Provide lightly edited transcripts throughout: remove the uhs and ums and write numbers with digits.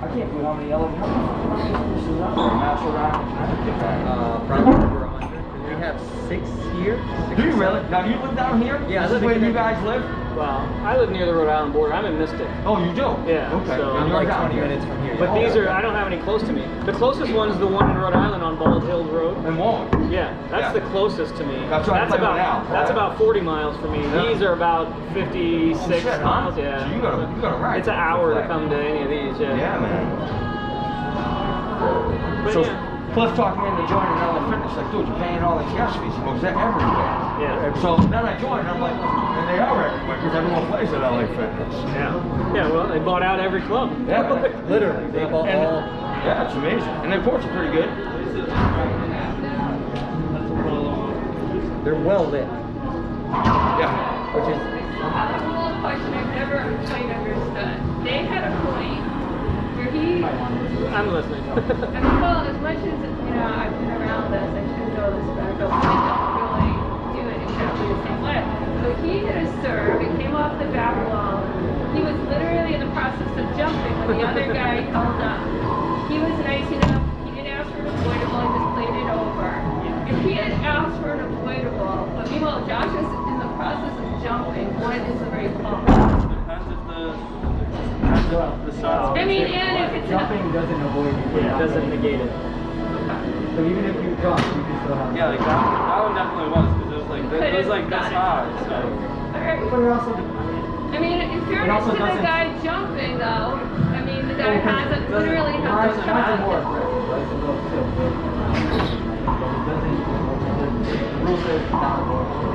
I can't do how many fitnesses out there. National Racquetball. Probably over 100. We have 6 here. Do you really? Now, do you live down here? Yeah, this is where you guys live? Well, I live near the Rhode Island border. I'm in Mystic. Oh, you do? Yeah. Okay. So I'm like 20 minutes from here. But these are, I don't have any close to me. The closest one is the one in Rhode Island on Bald Hill Road. And Warren. Yeah, that's the closest to me. That's what I play about now. That's about 40 miles for me. Yeah. These are about 56 miles. Yeah. So you gotta ride. It's an hour to come to any of these. Yeah. Yeah, man. But So yeah. Cliff talked me into joining LA Fitness. Like, dude, you're paying all these gas fees. He goes, they're everywhere. Yeah. So then I joined, and I'm like, and they are everywhere because everyone plays at LA Fitness. Yeah. Yeah. Well, they bought out every club. Yeah, Literally, they bought all. Yeah, it's amazing. And the courts are pretty good. They're well lit. Yeah. Which is. That's a little question I've never quite understood. They had a point where he, I'm listening. I mean, well, as much as, you know, I've been around this, I should know this, but I don't really do it exactly the same way. So he hit a serve, it came off the back wall. He was literally in the process of jumping when the other guy held up. He was nice enough, he didn't ask for an avoidable, he just played it over. If he had asked for an avoidable, but meanwhile Josh is in the process of jumping, what is the right call? Depends if the shots. I mean, and if it's Jumping doesn't avoid you. Yeah, it doesn't negate it. So even if you jump, you can still have. Yeah, like that one definitely was because it was like this high. So. Alright. But it also. I mean, in fairness to the guy jumping, though, I mean, the guy has a, literally has a shot. More aggressive, right? So they'll still do it. The rule says not avoidable.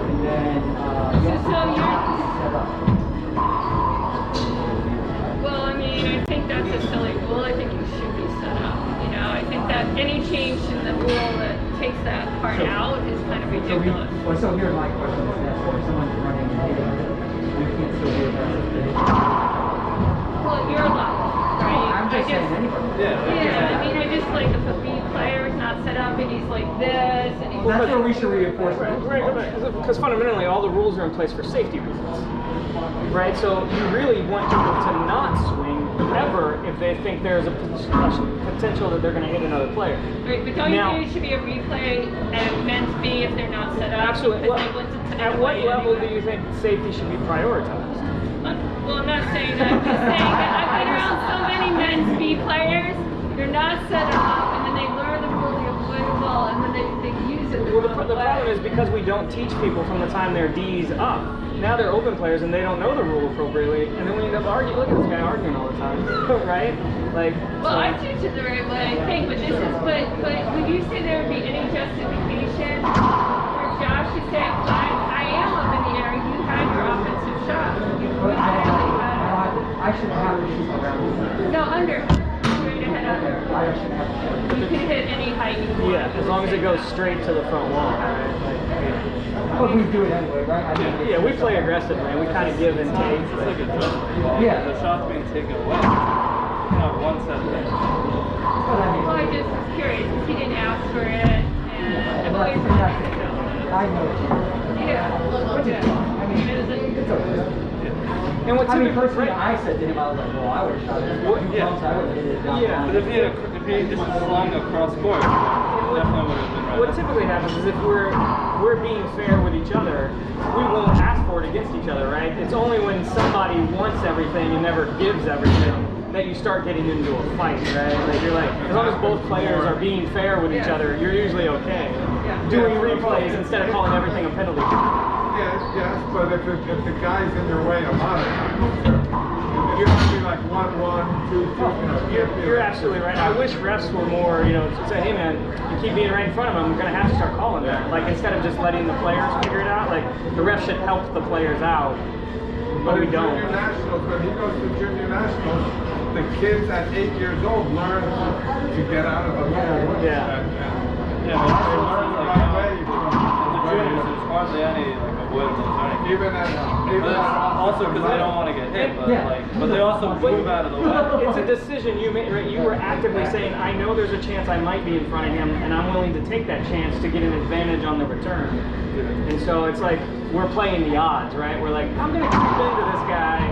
And then, So you're. set up. Well, I mean, I think that's a silly rule. I think you should be set up. You know, I think that any change in the rule that takes that part out is kind of ridiculous. So here's my question: is that if someone's running and hitting, we can't still be aggressive? Well, you're allowed, right? I'm just saying anybody. Yeah, I mean, I just like if a B player is not set up and he's like this and he's. That's where we should reinforce it. Right, because fundamentally all the rules are in place for safety reasons. Right, so you really want people to not swing ever if they think there's a potential that they're going to hit another player. Right, but don't you think it should be a replay and men's B if they're not set up? Absolutely. At what level do you think safety should be prioritized? Well, I'm not saying that. I'm just saying that I've been around so many men's B players. They're not set up, and then they learn the rule of avoidable, and then they use it. Well, the problem is because we don't teach people from the time they're D's up. Now they're open players and they don't know the rule appropriately, and then we end up arguing. Look at this guy arguing all the time, right? Like. Well, I teach it the right way, I think, but this is. But would you say there would be any justification for Josh to say, I am up in the air, you had your offensive shot. I should have to shoot around. No, under. Straight ahead under. You can hit any height you want. Yeah, as long as it goes straight to the front wall, right? But we do it anyway, right? Yeah, we play aggressively. We kind of give and take. It's like a judgment call. Yeah. The shot's being taken away. You have one set there. Well, I just was curious because he didn't ask for it, and I've always I know. yeah. Which is fine. I mean, it's okay. And what I mean, typically, personally, I said to him, I was like, well, I would have shot it. Yeah. I would have hit it down. Yeah. But if he just slung across court, definitely would have been right. what typically happens is if we're being fair with each other, we won't ask for it against each other, right? It's only when somebody wants everything and never gives everything that you start getting into a fight, right? Like you're like, as long as both players are being fair with each other, you're usually okay. Doing replays instead of calling everything a penalty. Yes, but if the guy's in your way a lot of times, you have to be like 1-1, 2-2. You're absolutely right. I wish refs were more, say, hey man, you keep being right in front of them, I'm going to have to start calling that. Like instead of just letting the players figure it out, like the refs should help the players out, but we don't. Junior nationals, when he goes to junior nationals, the kids at 8 years old learn to get out of the middle. Yeah. They learn the right way. There's hardly any avoidables or anything. Even Also because they don't want to get hit, but they also move out of the way. It's a decision you made, right? You were actively saying, I know there's a chance I might be in front of him, and I'm willing to take that chance to get an advantage on the return. And so it's like, we're playing the odds, right? We're like, I'm going to creep into this guy.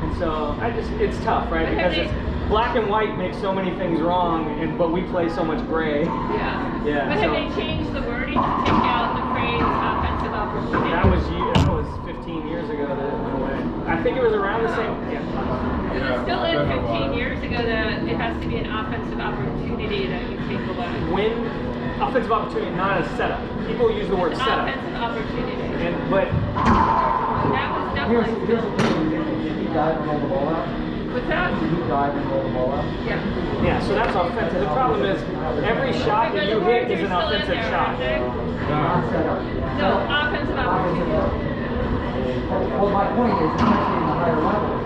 And so, it's tough, right? Because black and white makes so many things wrong, but we play so much gray. Yeah. Yeah, But so- have they changed the wording to take out the phrase offensive opportunity? That was 15 years ago that it went away. I think it was around the same. Yeah. It was still in 15 years ago that it has to be an offensive opportunity that you take away. When offensive opportunity, not a setup. People use the word An setup. offensive opportunity. But That was Here's definitely the still. thing. If you dive and roll the ball out, What's that? if you dive and roll the ball out, Yeah. yeah, so that's offensive. The problem is every shot that But you the hit words is are an still in offensive there, shot. aren't they? not set up. No, offensive opportunity. Well, my point is, especially in the higher levels,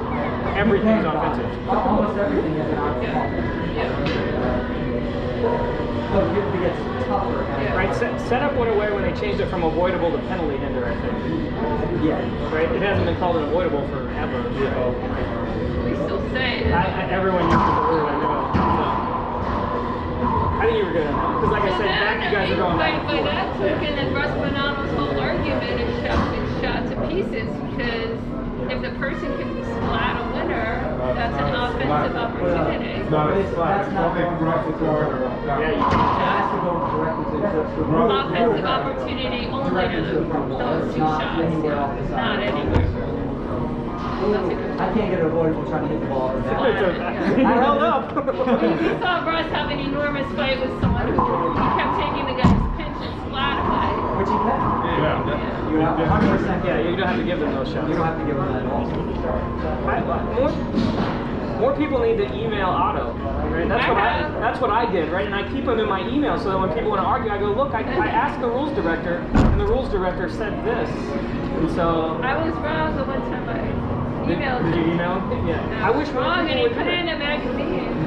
Everything's you can dive. offensive. Almost everything is an offensive. Yeah. So it gets tougher. Yeah. Right, setup went away when they changed it from avoidable to penalty hinder, I think. Yeah. Right, it hasn't been called an avoidable forever. We still say it. Everyone uses the word, I know. So. I think you were good on that. Because like I said, back you guys are going back and By forth. that token, and Russ Bonanno's whole argument is shot to pieces because if the person can splat a winner, that's an offensive opportunity. No, But that's not only going directly directly toward to or Yeah, It has to go directly to the Offensive opportunity only to those two Not shots. anywhere off the side. Not anywhere. That's a good I can't get avoidable trying to hit the ball. It's okay. I held up. We saw Russ have an enormous fight with someone who he kept taking the guy's pinch and splat away. Which you can. Yeah. You have 100%. Yeah, you don't have to give them those shots. You don't have to give them that at all. More people need to email Otto. Right? That's what I did, right? And I keep them in my email so that when people want to argue, I go, look, I asked the rules director, and the rules director said this. And so I was wrong the one time I emailed did you him. email? Yeah. I I wish more wrong, and people he would put do it in that. a magazine.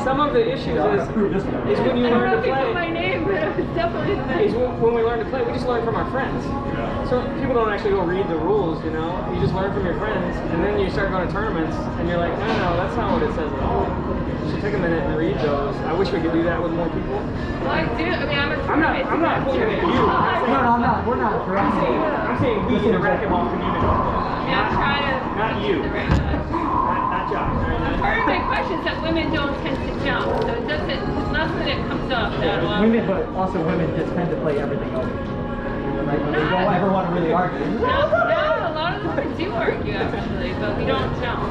Some of the issues is when you I don't learn know to if he put my play. name, but it was definitely in the Is magazine. when we learn to play, we just learn from our friends. So people don't actually go read the rules, you know. You just learn from your friends, and then you start going to tournaments, and you're like, no, that's not what it says at all. You should take a minute and read those. I wish we could do that with more people. Well, I do. I mean, I'm a I'm not pointing at you. No, I'm not. We're not I'm saying we in the racquetball community. Yeah, I'm trying to. Not you. The right guy. Not Josh. Right? Part of my question is that women don't tend to jump, so it doesn't. It's not that it comes up that Women, but also women just tend to play everything over. Like, they don't ever want to really argue. No, a lot of the women do argue actually, but we don't jump.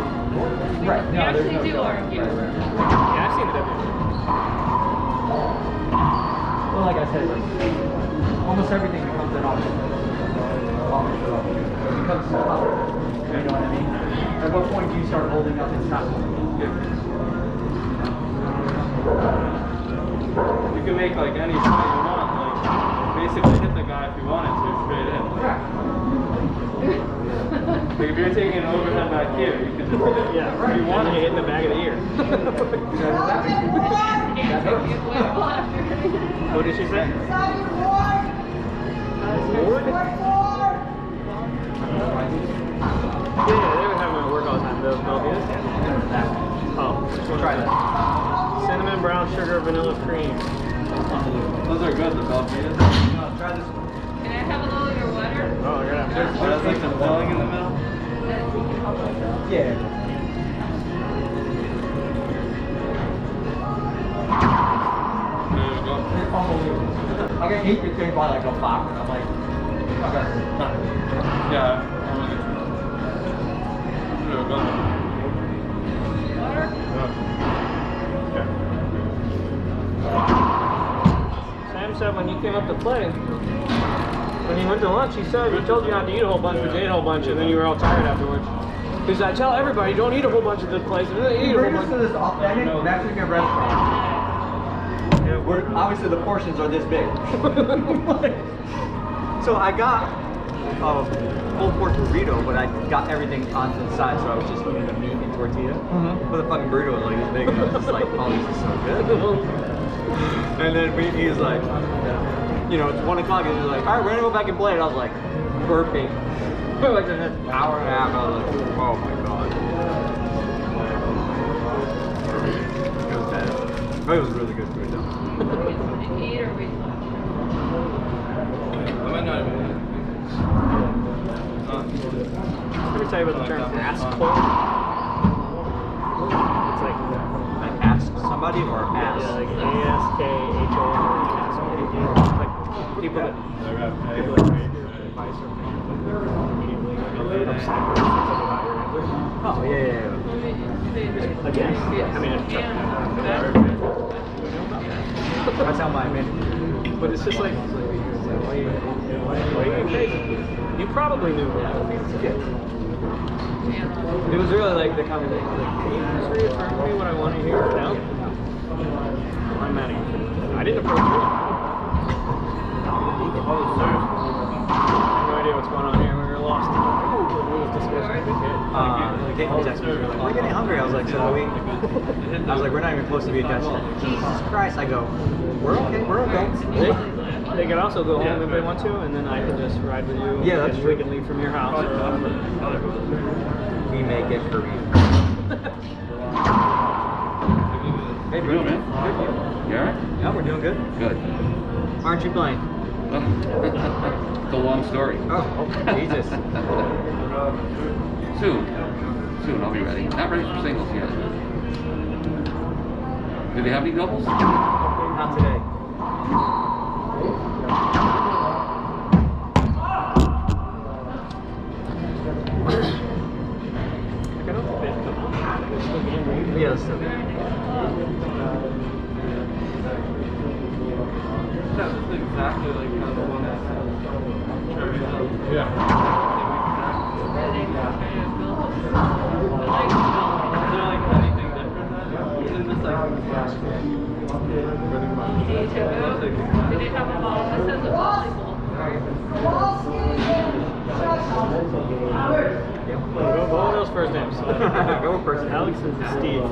Right. We actually do argue. Yeah, I've seen the W. Well, like I said, almost everything becomes an option. It becomes tougher. You know what I mean? At what point do you start holding up and stop? You can make like any shot you want, like basically hit the guy if you wanted to, straight in. Like if you're taking an overhead back here, you can just Yeah, right. You want to hit in the back of the ear. What did she say? Yeah, they were having a work all the time. The Bermudez. Oh, try that. Cinnamon, brown sugar, vanilla cream. those are good, the Bermudez. Try this one. Can I have a little of your water? Oh, I got it. Oh, that's like the filling in the middle? Yeah. There you go. Unbelievable. I got 8 between by like a 5, and I'm like, okay. Yeah. There we go. Water? Sam said when you came up to play, when you went to lunch, he told you not to eat a whole bunch, but you ate a whole bunch, and then you were all tired afterwards. Because I tell everybody, don't eat a whole bunch at this place, and then they eat a whole Bring us to bunch. this authentic Mexican restaurant. Where obviously the portions are this big. So I got a full pork burrito, but I got everything onto the side, so I was just eating the meat and tortilla. But the fucking burrito was like this big, and I was just like, oh, this is so good. And then he was like, you know, it's 1 o'clock, and he's like, all right, we're gonna go back and play. And I was like, burping. Like an hour and a half, I was like, oh my god. It was bad. But it was really good food though. Eat or we? I might not even. Let me tell you about the term ass cold. somebody or ask? Yeah, like ASKHON. Like people that give advice or immediately upset or something about your answer. Oh, yeah. Again? I mean, That's how my man. but it's just like, why are you crazy? You probably knew that. It was really like the conversation, like, can you just reaffirm to me what I want to hear? No? I'm mad at you. I didn't approach you. I have no idea what's going on here. We were lost. We was discussing. They texted me, like, we're getting hungry. I was like, so are we? I was like, we're not even close to being done. Jesus Christ. I go, we're okay. They could also go home if they want to, and then I can just ride with you. Yeah, that's and true. we can leave from your house. Or whatever. We make it Korean. Hey, bro, man. Good. You alright? Yeah, we're doing good. Good. Aren't you playing? It's a long story. Oh, Jesus. Soon, I'll be ready. Not ready for singles yet. Do they have any doubles? Not today. Yeah, that's still good. That's exactly like kind of the one that's Yeah. anything different than usually just like Did it have a ball? This has a volleyball. Go on those first names. Go first. Alex and Steve.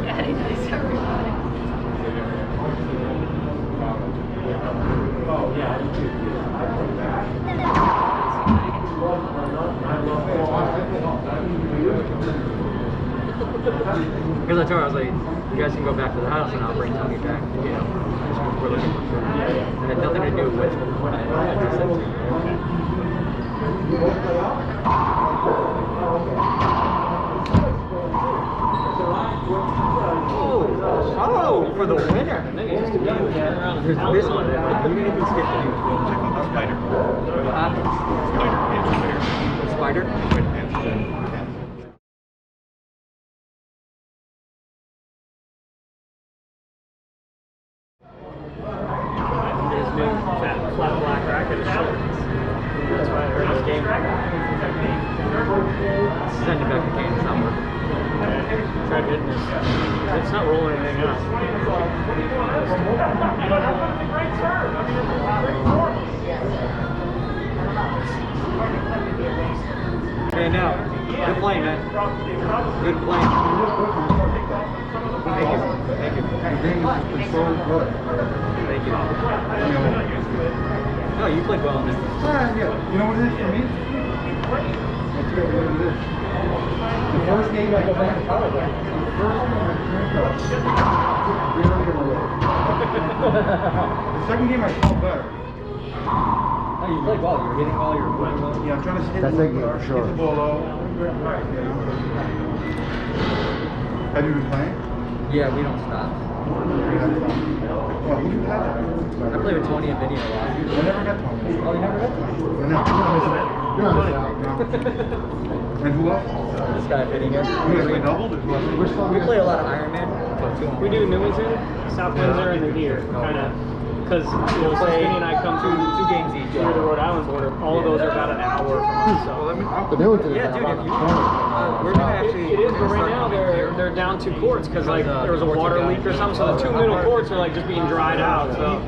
Daddy, nice everybody. Because I told her, I was like, you guys can go back to the house and I'll bring Tony back. You know, just we're looking for food. It had nothing to do with what I just said to you. Oh, for the winner. And then you just immediately turn around and There's pound this on one. it. You didn't even skip the Spider. His new flat black racket is short. That's why I heard his game. Send it back to Kane. It's not working. Tried hitting this. It's not rolling anything out. Okay, now. Good playing, man. Good playing. Thank you. Thank you. Thank you. No, you played well, man. You know what it is for me? The first game I go back to college. The second game I felt better. Oh, you played well. You're hitting well. You're playing well. Yeah, I'm trying to hit That's the a game for sure. Hit the ball low. Have you been playing? Yeah, we don't stop. Well, who you had? I play with Tony and Vinny a lot. I never got Tony. Oh, you never met Tony? No. You're not missing out. No. And who else? This guy Vinny here. You guys play doubles? We play a lot of Iron Man. We do Newington, South Windsor, and then here. Kind of. Because, you know, since Vinny and I come to Two games each. through the Rhode Island border, all of those are about an hour from us. So. Yeah, dude, if you we're gonna actually. It is, but right now they're down 2 courts because like there was a water leak or something. So the 2 middle courts are like just being dried out. So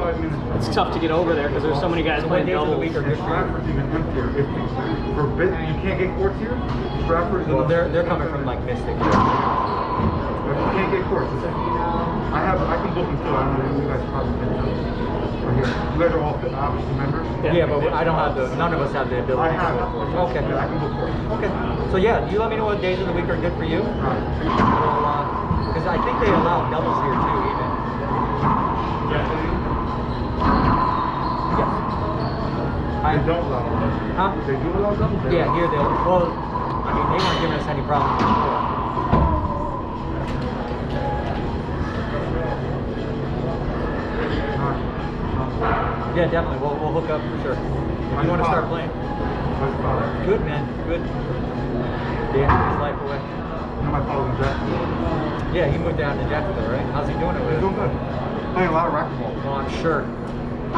it's tough to get over there because there's so many guys playing doubles. Stratford's even emptier. You can't get courts here? Stratford's Well, they're coming from like Mystic. You can't get courts. I can book them too. I don't know if you guys probably can too. Right here. You guys are all obviously members. Yeah, but I don't have the. None of us have the ability. I have it. Okay. I can book for you. Okay. So yeah, you let me know what days of the week are good for you. Because I think they allow doubles here too, even. Yes. Yes. They don't allow doubles. Huh? They do allow doubles? Yeah, here they'll. Well, I mean, they weren't giving us any problems before. Yeah, definitely. We'll hook up for sure. You want to start playing? Good, man. Good. Yeah, his life away. You know my father's in Jacksonville. Yeah, he moved down to Jacksonville, right? How's he doing over He's there? doing good. Playing a lot of racquetball. Well, I'm sure.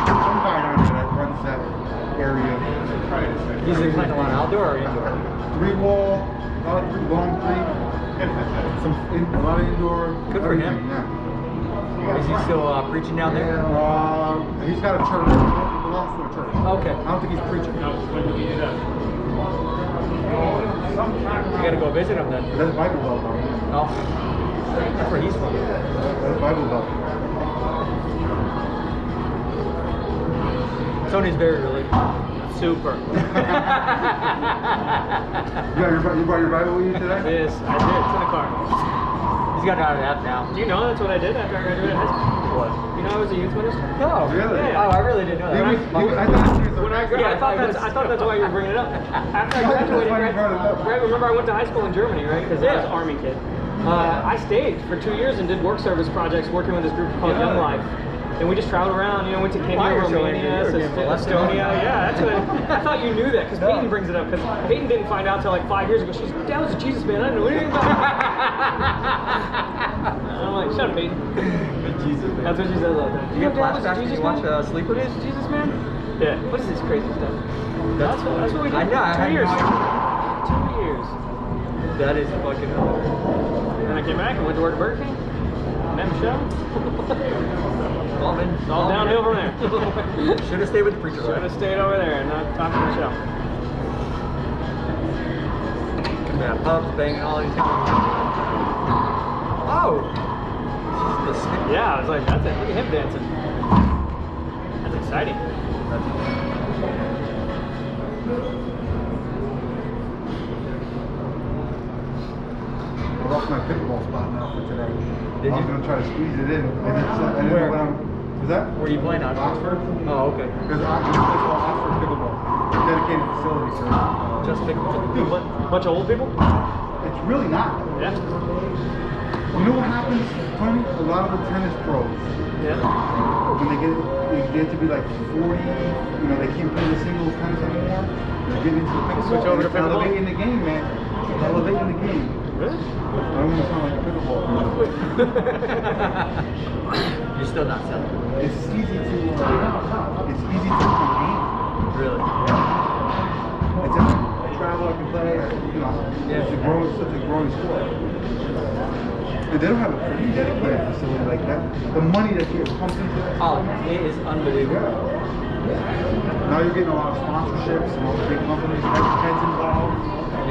Some guy down there that runs that area. He's been playing a lot outdoor or indoor? 3-wall, long 3. A lot of indoor. Good for him. Yeah. Is he still preaching down there? He's got a church. He belongs to a church. Okay. I don't think he's preaching. When do we do that? You gotta go visit him then. That's Bible Belt, though. Oh, that's where he's from. That's Bible Belt. Sony's very religious. Super. You brought your Bible with you today? Yes, I did. It's in the car. He's got it out of that now. Do you know that's what I did after I graduated high school? What? You know I was a youth minister? No. Really? Yeah. Oh, I really didn't know that. I thought he was When I thought that's why you were bringing it up. After I That's graduated, why you brought it up. right? Remember I went to high school in Germany, right? Because I was an army kid. I stayed for 2 years and did work service projects working with this group called Young Life. And we just traveled around, you know, went to Kenya, Why you're so Romania, angry? You were getting molested? Estonia. Yeah, that's what I thought you knew that because Peyton brings it up. Because Peyton didn't find out till like 5 years ago. She's like, that was a Jesus man. I didn't know anything about it. I'm like, shut up, Peyton. Jesus, man. That's what she says all the time. You get Dad was a flashbacks when Jesus you watch man? Sleepers? Is Jesus man? Yeah. What is this crazy stuff? That's what we did. I know. I 2 had years. no idea. 2 years. That is fucking hilarious. And I came back and went to work at Burger King. Met Michelle. It's all downhill from there. Should have stayed with the preacher. Should have stayed over there and not talked to Michelle. Yeah, pubs, banging all these things. Oh! The stick. Yeah, I was like, that's it. Look at him dancing. That's exciting. I lost my pickleball spot now for today. Did I was you? going to try to squeeze it in. And it's, I didn't Where? know when I'm... Was that? Where you playing on? Oxford. Oh, okay. Because it's called Oxford Pickleball. It's a dedicated facility for... Just pickleball. Dude, Bunch of old people? it's really not. Yeah. You know what happens, Tony? A lot of the tennis pros, Yeah. when they get to be like 40, you know, they can't play the singles tennis anymore. They get into the pickleball. Switch over to It's pickleball? elevating the game, man. It's elevating the game. Really? I don't want to sound like a pickleball. You're still not selling. It's easy to compete. Really? It's I travel, I can play, you know, it's such a growing sport. And they don't have a pretty dedicated facility like that. The money that gets pumped into it. Oh, it is unbelievable. Now you're getting a lot of sponsorships and all the big companies, heads involved.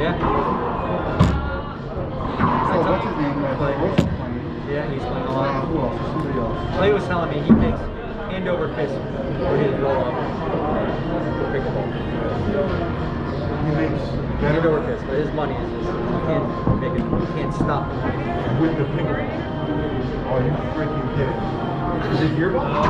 Yeah. So what's his name? Wilson playing. Yeah, he's playing a lot. Who else? Somebody else. Clay was telling me he takes hand over fist for his roll up for pickleball. He makes Hand better over fist, but his money is just, you can't make it, you can't stop the money. with the pickleball. Oh, you freaking kidding. Is it your ball? Oh,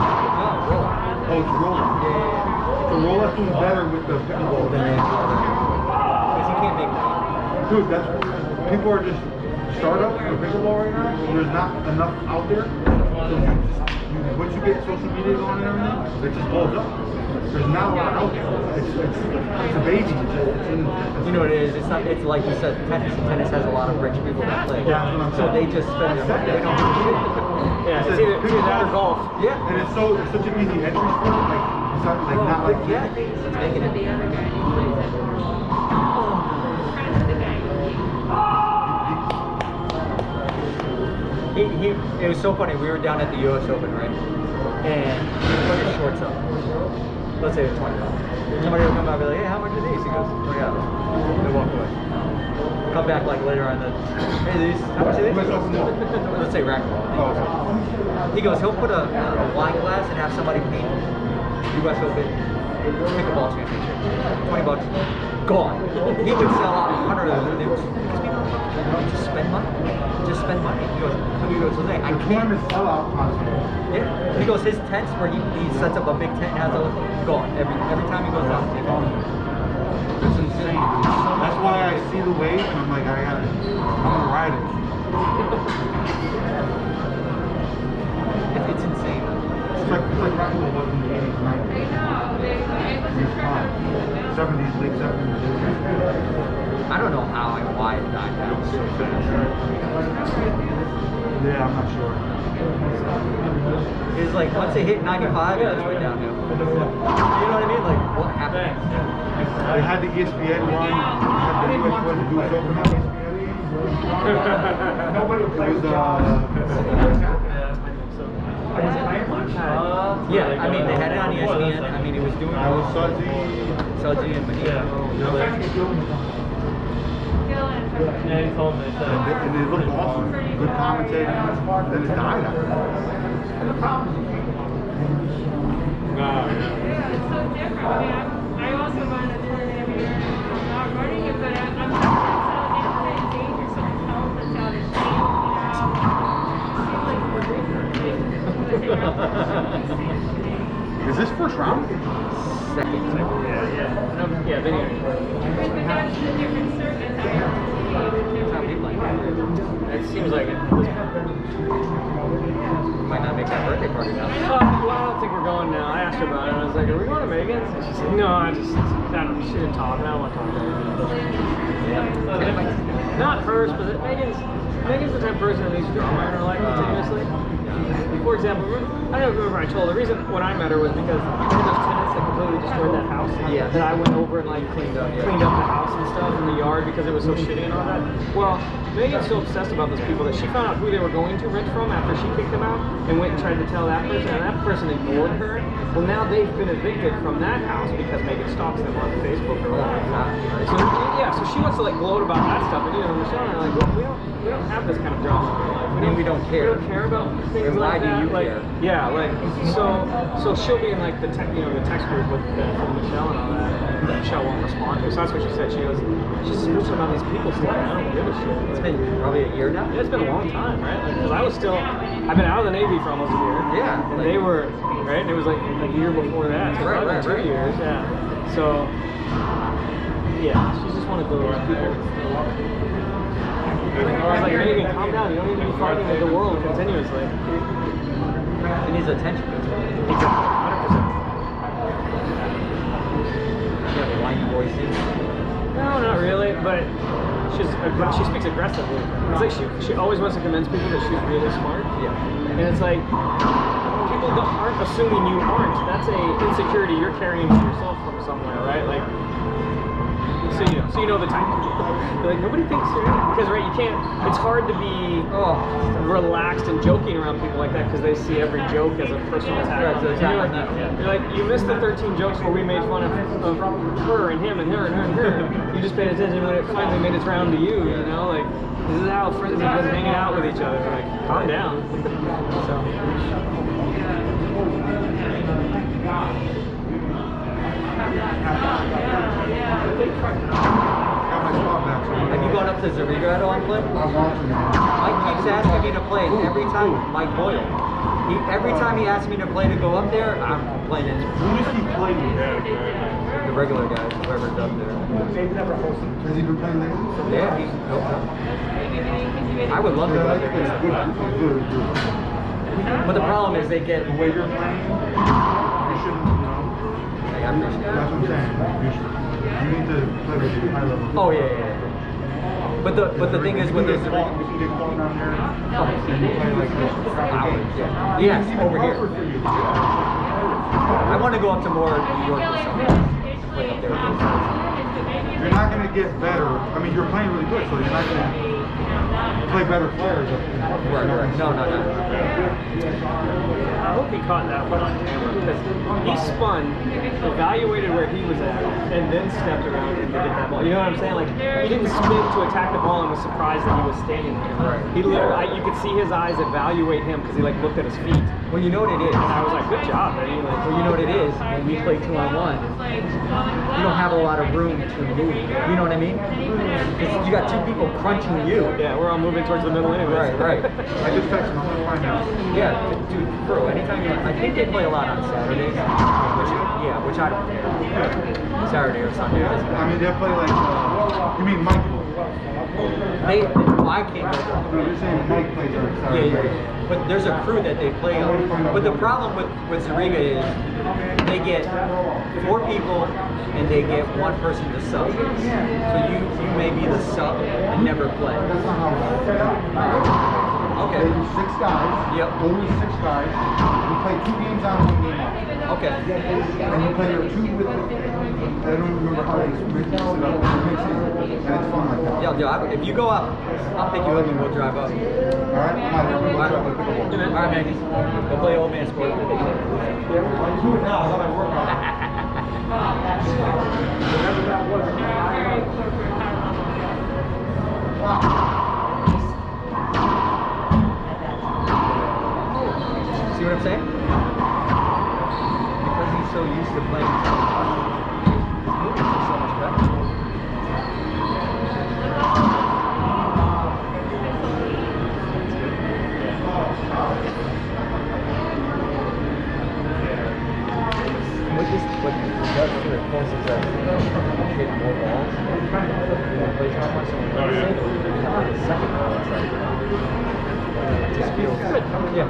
roll. Oh, it's rolling. Yeah. The roller doing better with the pickleball than Because he can't make money. dude, that's people are just startups for pickleball right now. There's not enough out there. So once you get social media going and everything, it just blows up. There's not a lot out there. It's a baby. It's in You know what it is? It's not. It's like you said, tennis. Tennis has a lot of rich people that play. Yeah, that's what I'm So saying. they just spend their money. They don't do shit. Yeah, it's either that or golf. Yeah. And it's such an easy entry sport. Like it's not like not like Yeah. Let's make it the other guy. He plays it. Friends with the guy. It was so funny. We were down at the U.S. Open, right? And he put his shorts up. Let's say it's $20. Somebody will come out and be like, hey, how much are these? He goes, $20. They walk away. Come back like later on the, hey, these, how much are these? Let's say racquetball. Oh, okay. He goes, he'll put a wine glass and have somebody paint U.S. Open pickleball championship. $20, gone. He would sell out 100 of them. Because people just spend money. Just spend money. He goes, Jose, I can't. Sellout concept. Yeah. He goes, his tents where he sets up a big tent and has a gone. Every time he goes out, he's gone. It's insane. That's why I see the wave and I'm like, I'm gonna ride it. It's insane. It's like Racquetball was in the 80s, 90s. I know. It was fun. 70s, late 70s. I don't know how and why it died down so fast. Yeah, I'm not sure. It's like once it hit 95, it just went downhill. You know what I mean? Like, what happened? They had the ESPN one. They had the US Open on ESPN. Nobody plays Yeah, I mean, they had it on ESPN. I mean, it was doing that was Sudsy and Vinny. Yeah, he told me. So. and they looked awesome. Good commentating. Then it died after that. Yeah, it's so different. I mean, I also run a tournament every year. I'm not running it, but I'm so endangered. Someone's health that's out of shape, you know. Is this first round? Second. Yeah, Vinny. But that's the different circuits. I have It seems like it. Might not make that birthday party now. Well, I don't think we're going now. I asked her about it. I was like, are we going to Megan's? And she said, no, she didn't talk. I don't want to talk to her. Not hers, but Megan's the type of person that needs drama in her life continuously. For example, I don't remember I told her, the reason when I met her was because there were those tenants that completely destroyed that house. Yeah. That I went over and like cleaned up the house and stuff in the yard because it was so shitty and all that. Well, Megan's so obsessed about those people that she found out who they were going to rent from after she kicked them out and went and tried to tell that person, and that person ignored her. Well, now they've been evicted from that house because Megan stalks them on Facebook or whatever. So yeah, so she wants to like gloat about that stuff, and Michelle and I are like, well, we don't have this kind of drama in our life. We don't care. We don't care about things And why like do that. you Like, care? yeah, like so she'll be in like the text group with Michelle and all that. And Michelle won't respond to it. So that's what she said. She goes, she's suspicious about these people still. I don't give a shit. It's been probably a year now. Yeah, it's been a long time, right? Because I've been out of the Navy for almost a year. Yeah. And they were, right? And it was like a year before that. So Right, 2 years, yeah. So, yeah, she just wanted to go around people. I was like, Megan, calm down. You don't need to be fighting with the world continuously. It needs attention. Exactly, 100%. She has a whiny voices. No, not really, but she speaks aggressively. It's like she always wants to convince people that she's really smart. Yeah. And it's like, people aren't assuming you aren't. That's a insecurity you're carrying to yourself from somewhere, right? Like, so you know the type. You're like, nobody thinks you're in it. Because, right, you can't, it's hard to be relaxed and joking around people like that because they see every joke as a personal attack. Right, so You're like, you missed the 13 jokes where we made fun of her and him and her and her and her. You just paid attention when it finally made its round to you, you know? Like, this is how friends have been hanging out with each other. Like, calm down. So. Have you gone up to Zariga at all and played? I want to. Mike keeps asking me to play, and every time, Mike Boyle, every time he asks me to play to go up there, I'm complaining. Who does he play with? The regular guys, whoever's up there. Has he been playing lately? Yeah, I would love to go up there. Good. But the problem is they get. The way you're playing, you shouldn't, you know. I appreciate That's that. what I'm saying. You need to play with a high level. Oh yeah. But the thing is with this. If you get caught down there, and you play like this for Hours. Yes, over here. for you. I want to go up to more New York or something. Play up there. You're not going to get better. I mean, you're playing really good, so you're not going to play better players up there. Right. No. hope he caught that one on camera because he spun, evaluated where he was at, and then stepped around to get that ball. You know what I'm saying? Like he didn't spin to attack the ball and was surprised that he was standing there. He literally, you could see his eyes evaluate him because he like looked at his feet. Well, you know what it is. And I was like, good job, man. Like, Well, you know what it is. When we play 2-on-1, you don't have a lot of room to move. You know what I mean? Because you got two people crunching you. yeah, we're all moving towards the middle anyway. Right. I just texted him. I'm gonna find out. Yeah, dude, bro, anytime you I think they play a lot on Saturdays. Which I don't care. Saturday or Sunday. I mean, they play like. You mean Mike? I can't go. No, you're saying Mike plays on Saturday. Yeah. But there's a crew that they play on. But the problem with Zariga is they get 4 people and they get 1 person to sub. So you may be the sub and never play. That's not how it works. Okay. They use 6 guys. Yep. Only 6 guys. We play 2 games on, 1 game off. Okay. And you play your 2 with. I don't remember how they mix it up. And it's fun like that. Yeah, dude, if you go up, I'll pick you up and we'll drive up. All right. I'm out here. We'll try to pick up one. All right, man. We'll play old man sport. See what I'm saying? Because he's so used to playing so much, his movements are so much better. What it does too, it forces us to hit more balls. When we play so much, so when we play the second ball, it's like, it just feels good. Yeah.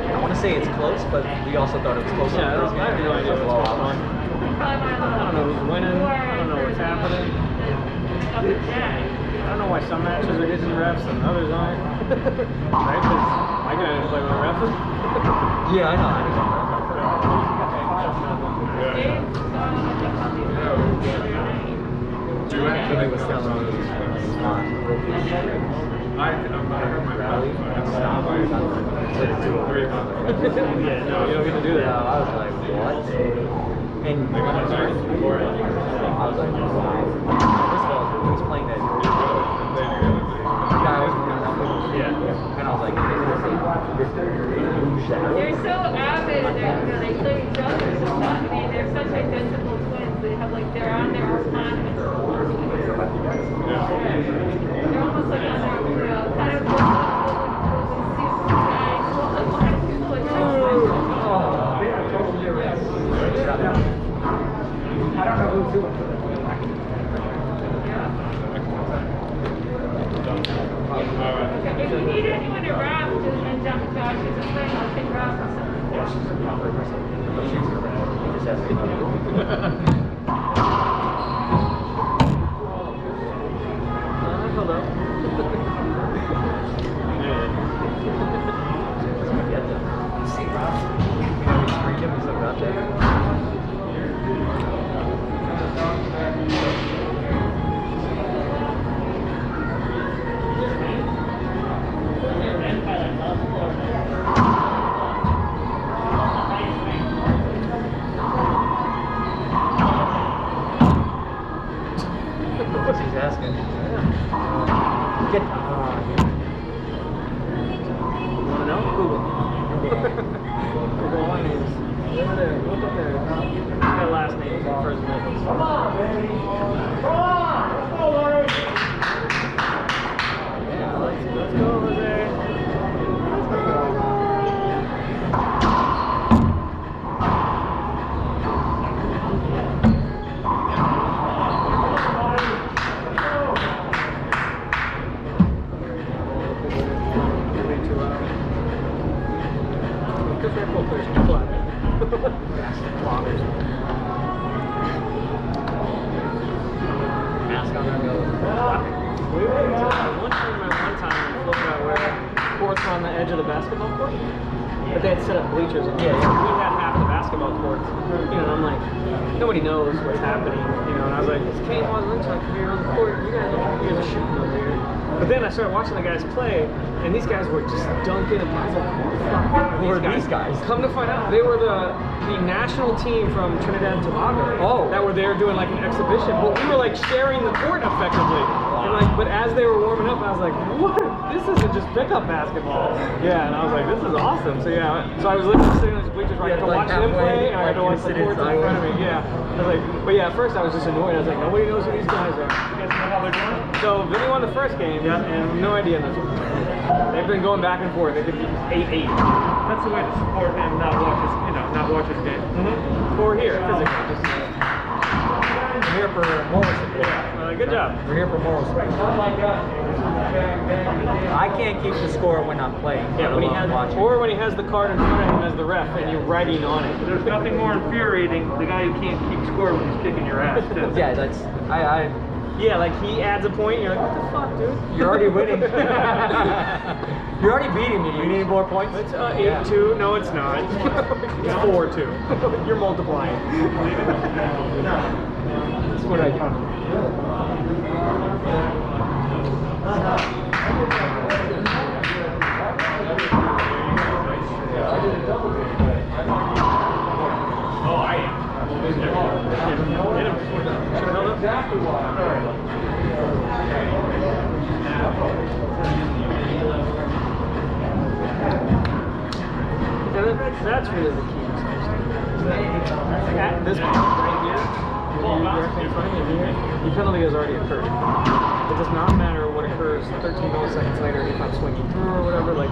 I want to say it's close, but we also thought it was close. Yeah, I have no idea what's going on. I don't know who's winning. I don't know what's happening. I don't know why some matches are getting refs and others aren't. Right? Because I can play with a ref. Yeah, I know. Vinny was telling me Yeah, no, you don't get to do that. I was like, what? And I was like, wow. First of all, he was playing that guy was Yeah. and I was like, They're so avid, they play each other so much. I mean, they're such identical twins. They have like, they're on their own planet. They're almost like on their, kind of I don't know who's doing it. If you need anyone to rap, and Josh is a friend, I'll take rap or something. Yeah, she's a proper person. She's a friend. He just has to know. Hello. See, Rob? We screened him, he's like, not there. good racquetball players can fly. Plotters. Mask on and go. We went to one tournament one time and flipped out where courts were on the edge of the basketball court. But they had set up bleachers. We had half the basketball courts. You know, and I'm like, nobody knows what's happening. You know, and I was like, it's Kane Linchuk here on the court. You guys are shooting over here. But then I started watching the guys play, and these guys were just dunking. And I was like, who the fuck Who are these guys? Come to find out, they were the national team from Trinidad and Tobago. Oh. That were there doing like an exhibition. But we were like sharing the court effectively. And like, but as they were warming up, I was like, what? This isn't just pickup basketball. Yeah, and I was like, this is awesome. So yeah, so I was literally sitting on these bleachers where I got to watch them play, and I got to watch the courts in front of me. Yeah. I was like, but yeah, at first I was just annoyed. I was like, nobody knows who these guys are. You guys know how they're doing? So Vinny won the first game, and no idea this one. They've been going back and forth. They could be 8-8. That's the way to support him, not watch his, not watch his game. Or here, physically. We're here for moral support. Good job. We're here for moral support. I can't keep the score when I'm playing. Yeah, when he has, watching. or when he has the card in front of him as the ref, and you're writing on it. There's nothing more infuriating the guy who can't keep score when he's kicking your ass, too. Yeah, that's Yeah, like he adds a point, and you're like, what the fuck, dude? you're already winning. You're already beating me. You need any more points? It's 8-2. No, it's not. It's 4-2. You're multiplying. That's what I do. Oh, I am. Hit him. Should have held up. That's really the key. At this point, right here, the penalty has already occurred. It does not matter what occurs 13 milliseconds later if I'm swinging through or whatever. Like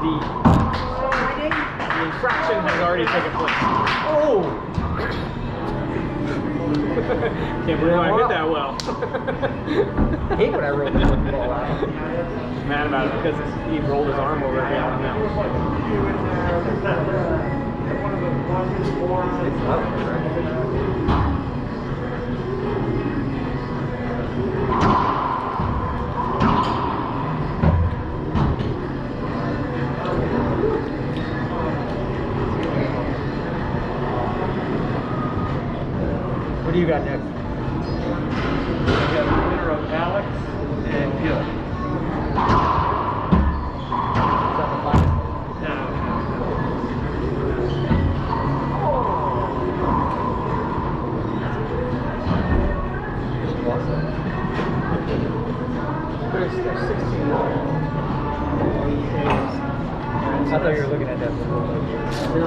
the infraction has already taken place. Oh! Can't believe I hit that well. I hate when I roll the ball out. Mad about it because he rolled his arm over again on that. What do you got next? We got the winner of Alex and Gil. Is that the final? There's 16. I thought you were looking at that before. No, I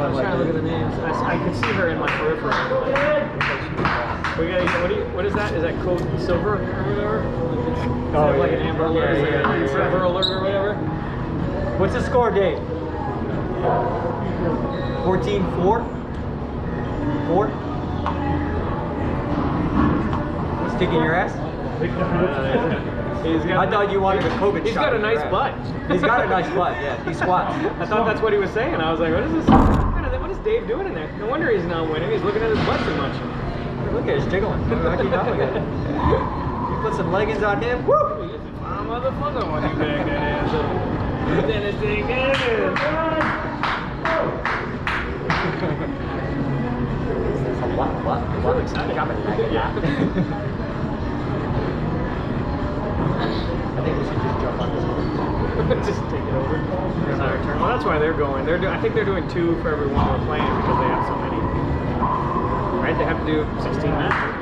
was trying to look at the names. I could see her in my periphery. What is that? Is that code silver or whatever? Like an amber alert, like a silver alert or whatever? What's the score, Dave? 14-4? 4? Sticking your ass? I thought you wanted a COVID He's shot. got a nice butt. He's got a nice butt, yeah. He squats. I thought that's what he was saying. I was like, what is this? What is Dave doing in there? No wonder he's not winning. He's looking at his butt too much. Look at it, it's jiggling. I keep going with it. You put some leggings on him, woo! Motherfucker, when you bang that ass up. Then it's thing in. What? I'm excited. Yeah. I think we should just jump on this one. Just take it over. It's our turn. Well, that's why they're going. I think they're doing 2 for every one we're playing because they have so many. Right? They have to do 16 matches.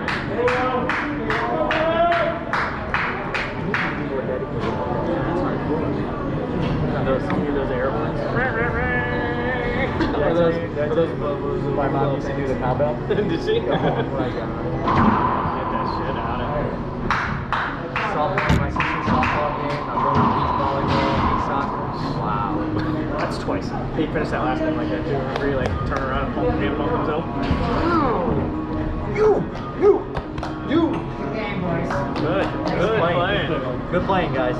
Those airplanes. Are those my mom used to do the cowbell? Did she? Oh my god. Get that shit out of here. Softball, my sister's softball game, I rode beach volleyball, beach soccer. Wow. That's twice. He finished that last game like that too. Remember he like turned around and pumped himself? You! Good playing. Good playing, guys.